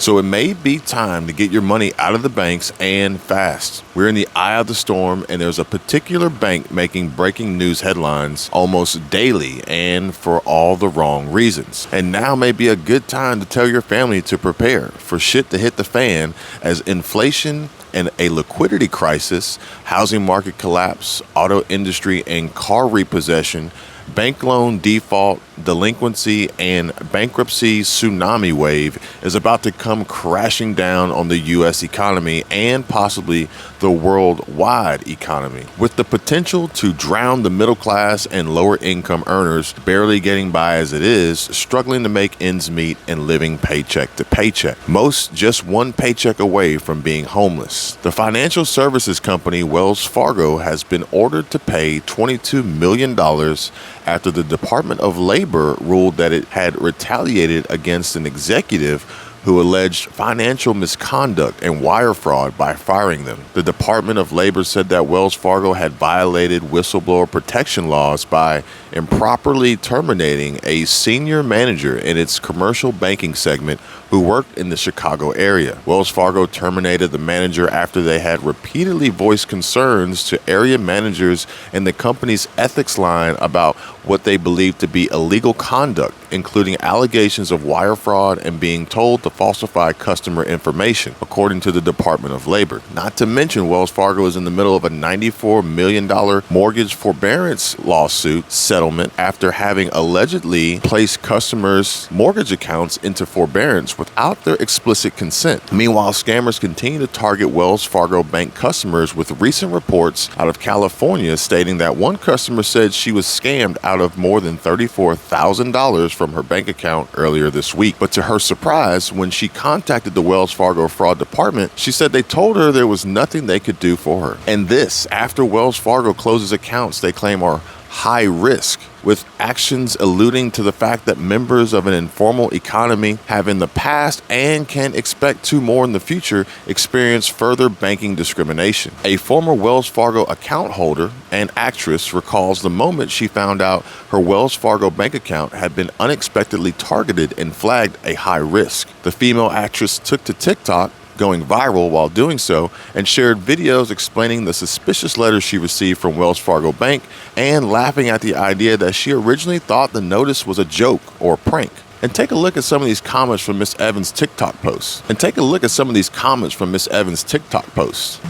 So it may be time to get your money out of the banks and fast. We're in the eye of the storm, and there's a particular bank making breaking news headlines almost daily and for all the wrong reasons. And now may be a good time to tell your family to prepare for shit to hit the fan as inflation and a liquidity crisis, housing market collapse, auto industry and car repossession, bank loan default, delinquency, and bankruptcy tsunami wave is about to come crashing down on the U.S. economy and possibly the worldwide economy, with the potential to drown the middle class and lower income earners barely getting by as it is, struggling to make ends meet and living paycheck to paycheck. Most just one paycheck away from being homeless. The financial services company Wells Fargo has been ordered to pay $22 million after the Department of Labor ruled that it had retaliated against an executive who alleged financial misconduct and wire fraud by firing them. The Department of Labor said that Wells Fargo had violated whistleblower protection laws by improperly terminating a senior manager in its commercial banking segment who worked in the Chicago area. Wells Fargo terminated the manager after they had repeatedly voiced concerns to area managers in the company's ethics line about what they believed to be illegal conduct, including allegations of wire fraud and being told to falsify customer information, according to the Department of Labor. Not to mention, Wells Fargo is in the middle of a $94 million mortgage forbearance lawsuit settlement after having allegedly placed customers' mortgage accounts into forbearance without their explicit consent. Meanwhile, scammers continue to target Wells Fargo bank customers, with recent reports out of California stating that one customer said she was scammed out of more than $34,000 from her bank account earlier this week. But to her surprise, when she contacted the Wells Fargo fraud department, she said they told her there was nothing they could do for her. And this, after Wells Fargo closes accounts they claim are high risk, with actions alluding to the fact that members of an informal economy have in the past and can expect to more in the future experience further banking discrimination. A former Wells Fargo account holder and actress recalls the moment she found out her Wells Fargo bank account had been unexpectedly targeted and flagged a high risk. The female actress took to TikTok, going viral while doing so, and shared videos explaining the suspicious letters she received from Wells Fargo Bank and laughing at the idea that she originally thought the notice was a joke or a prank. And take a look at some of these comments from Miss Evans' TikTok posts.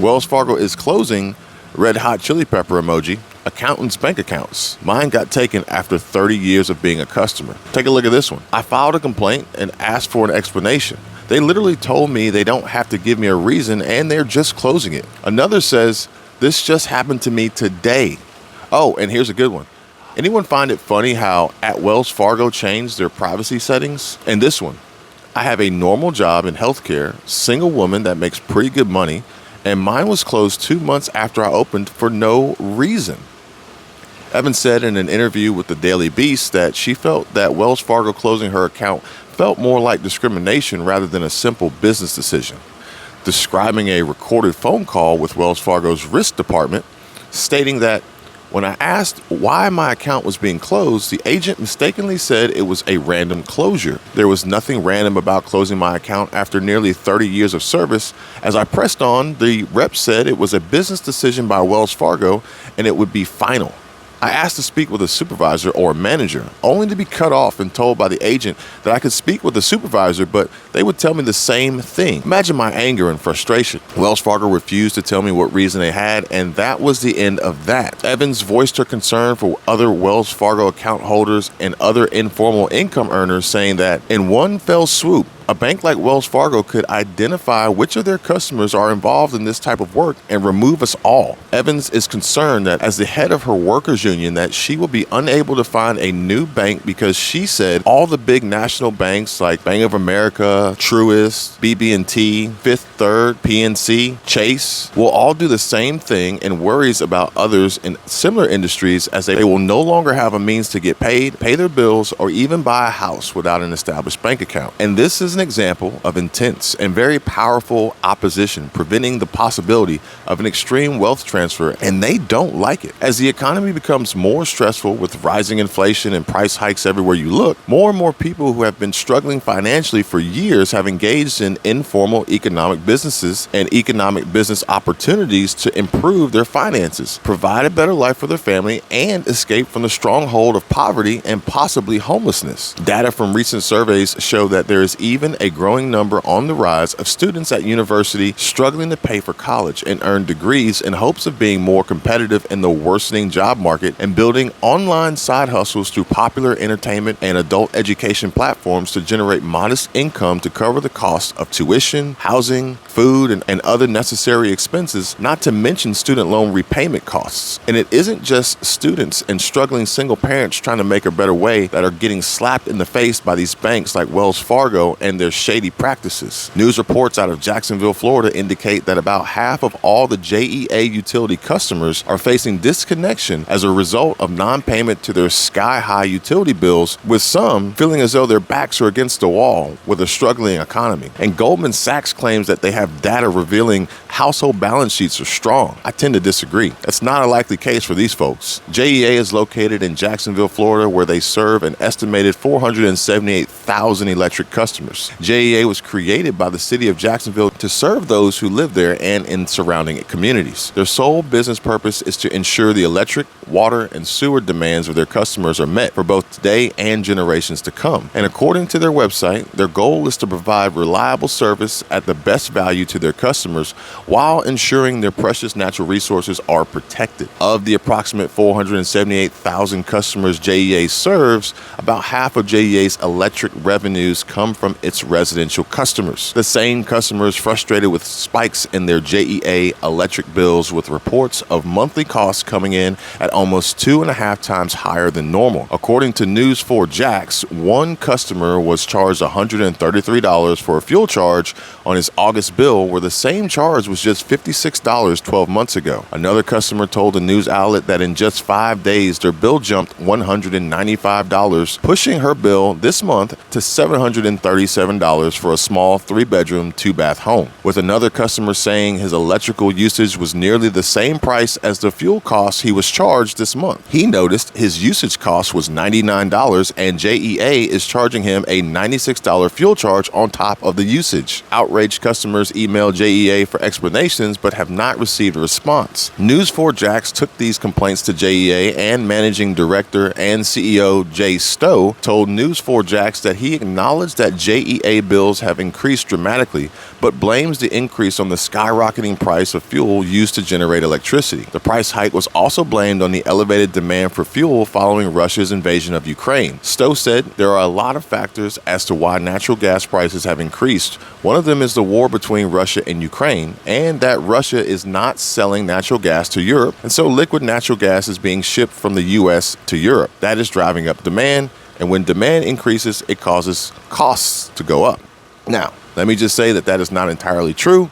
Wells Fargo is closing red hot chili pepper emoji, accountant's bank accounts. Mine got taken after 30 years of being a customer. Take a look at this one. I filed a complaint and asked for an explanation. They literally told me they don't have to give me a reason and they're just closing it. Another says, this just happened to me today. Oh, and here's a good one. Anyone find it funny how at Wells Fargo changed their privacy settings? And this one, I have a normal job in healthcare, single woman that makes pretty good money, and mine was closed 2 months after I opened for no reason. Evans said in an interview with the Daily Beast that she felt that Wells Fargo closing her account felt more like discrimination rather than a simple business decision, describing a recorded phone call with Wells Fargo's risk department, stating that when I asked why my account was being closed, the agent mistakenly said it was a random closure. There was nothing random about closing my account after nearly 30 years of service. As I pressed on, the rep said it was a business decision by Wells Fargo and it would be final. I asked to speak with a supervisor or a manager, only to be cut off and told by the agent that I could speak with a supervisor, but they would tell me the same thing. Imagine my anger and frustration. Wells Fargo refused to tell me what reason they had, and that was the end of that. Evans voiced her concern for other Wells Fargo account holders and other informal income earners, saying that in one fell swoop, a bank like Wells Fargo could identify which of their customers are involved in this type of work and remove us all. Evans is concerned that as the head of her workers union that she will be unable to find a new bank because she said all the big national banks like Bank of America, Truist, BB&T, Fifth Third, PNC, Chase will all do the same thing, and worries about others in similar industries as they will no longer have a means to get paid, pay their bills, or even buy a house without an established bank account. And this is an an example of intense and very powerful opposition preventing the possibility of an extreme wealth transfer, and they don't like it. As the economy becomes more stressful with rising inflation and price hikes everywhere you look, more and more people who have been struggling financially for years have engaged in informal economic businesses and economic business opportunities to improve their finances, provide a better life for their family, and escape from the stronghold of poverty and possibly homelessness. Data from recent surveys show that there is even a growing number on the rise of students at university struggling to pay for college and earn degrees in hopes of being more competitive in the worsening job market and building online side hustles through popular entertainment and adult education platforms to generate modest income to cover the cost of tuition, housing, food, and other necessary expenses, not to mention student loan repayment costs. And it isn't just students and struggling single parents trying to make a better way that are getting slapped in the face by these banks like Wells Fargo and their shady practices. News reports out of Jacksonville, Florida indicate that about half of all the JEA utility customers are facing disconnection as a result of non-payment to their sky-high utility bills, with some feeling as though their backs are against the wall with a struggling economy. And Goldman Sachs claims that they have data revealing household balance sheets are strong. I tend to disagree. That's not a likely case for these folks. JEA is located in Jacksonville, Florida, where they serve an estimated 478,000 electric customers. JEA was created by the city of Jacksonville to serve those who live there and in surrounding communities. Their sole business purpose is to ensure the electric, water, and sewer demands of their customers are met for both today and generations to come. And according to their website, their goal is to provide reliable service at the best value to their customers while ensuring their precious natural resources are protected. Of the approximate 478,000 customers JEA serves, about half of JEA's electric revenues come from its residential customers. The same customers frustrated with spikes in their JEA electric bills, with reports of monthly costs coming in at almost 2.5 times higher than normal. According to News4Jax, one customer was charged $133 for a fuel charge on his August bill, where the same charge was just $56 12 months ago. Another customer told the news outlet that in just 5 days, their bill jumped $195, pushing her bill this month to $737 for a small 3-bedroom, 2-bath home. With another customer saying his electrical usage was nearly the same price as the fuel costs he was charged this month. He noticed his usage cost was $99 and JEA is charging him a $96 fuel charge on top of the usage. Outraged customers emailed JEA for explanations but have not received a response. News4Jax took these complaints to JEA, and managing director and CEO Jay Stowe told News4Jax that he acknowledged that JEA bills have increased dramatically, but blames the increase on the skyrocketing price of fuel used to generate electricity. The price hike was also blamed on the elevated demand for fuel following Russia's invasion of Ukraine. Stowe said there are a lot of factors as to why natural gas prices have increased. One of them is the war between Russia and Ukraine, and that Russia is not selling natural gas to Europe, and so liquid natural gas is being shipped from the U.S. to Europe. That is driving up demand, and when demand increases, it causes costs to go up. Now, let me just say that that is not entirely true,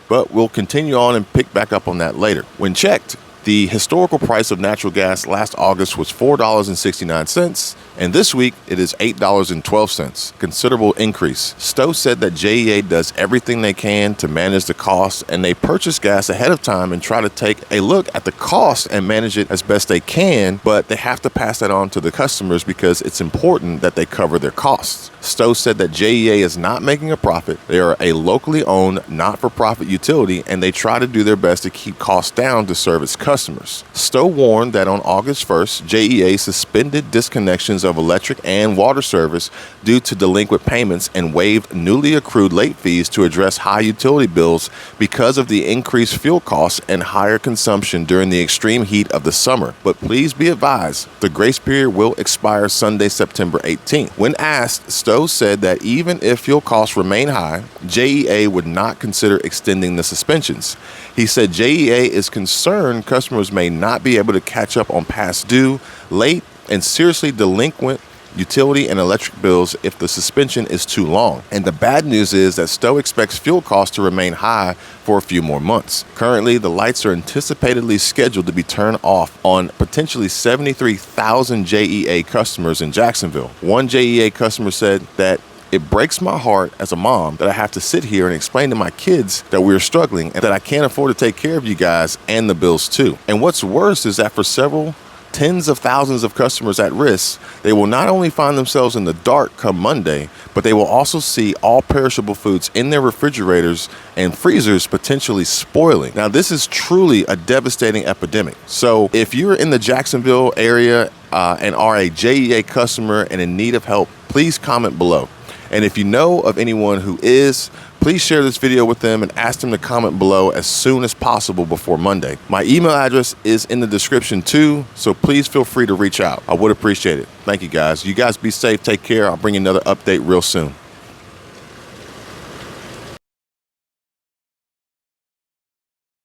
but we'll continue on and pick back up on that later. When checked, the historical price of natural gas last August was $4.69, and this week it is $8.12, considerable increase. Stowe said that JEA does everything they can to manage the cost, and they purchase gas ahead of time and try to take a look at the cost and manage it as best they can, but they have to pass that on to the customers because it's important that they cover their costs. Stowe said that JEA is not making a profit. They are a locally owned, not-for-profit utility, and they try to do their best to keep costs down to serve its customers. Stowe warned that on August 1st, JEA suspended disconnections of electric and water service due to delinquent payments and waived newly accrued late fees to address high utility bills because of the increased fuel costs and higher consumption during the extreme heat of the summer. But please be advised, the grace period will expire Sunday, September 18th. When asked, Stowe said that even if fuel costs remain high, JEA would not consider extending the suspensions. He said JEA is concerned customers may not be able to catch up on past due, late, and seriously delinquent utility and electric bills if the suspension is too long. And the bad news is that Stowe expects fuel costs to remain high for a few more months. Currently, the lights are anticipatedly scheduled to be turned off on potentially 73,000 JEA customers in Jacksonville. One JEA customer said that It breaks my heart as a mom that I have to sit here and explain to my kids that we're struggling and that I can't afford to take care of you guys and the bills too. And what's worse is that for several tens of thousands of customers at risk, they will not only find themselves in the dark come Monday, but they will also see all perishable foods in their refrigerators and freezers potentially spoiling. Now, this is truly a devastating epidemic. So if you're in the Jacksonville area and are a JEA customer and in need of help, please comment below. And if you know of anyone who is, please share this video with them and ask them to comment below as soon as possible before Monday. My email address is in the description too, so please feel free to reach out. I would appreciate it. Thank you guys. You guys be safe, take care. I'll bring you another update real soon.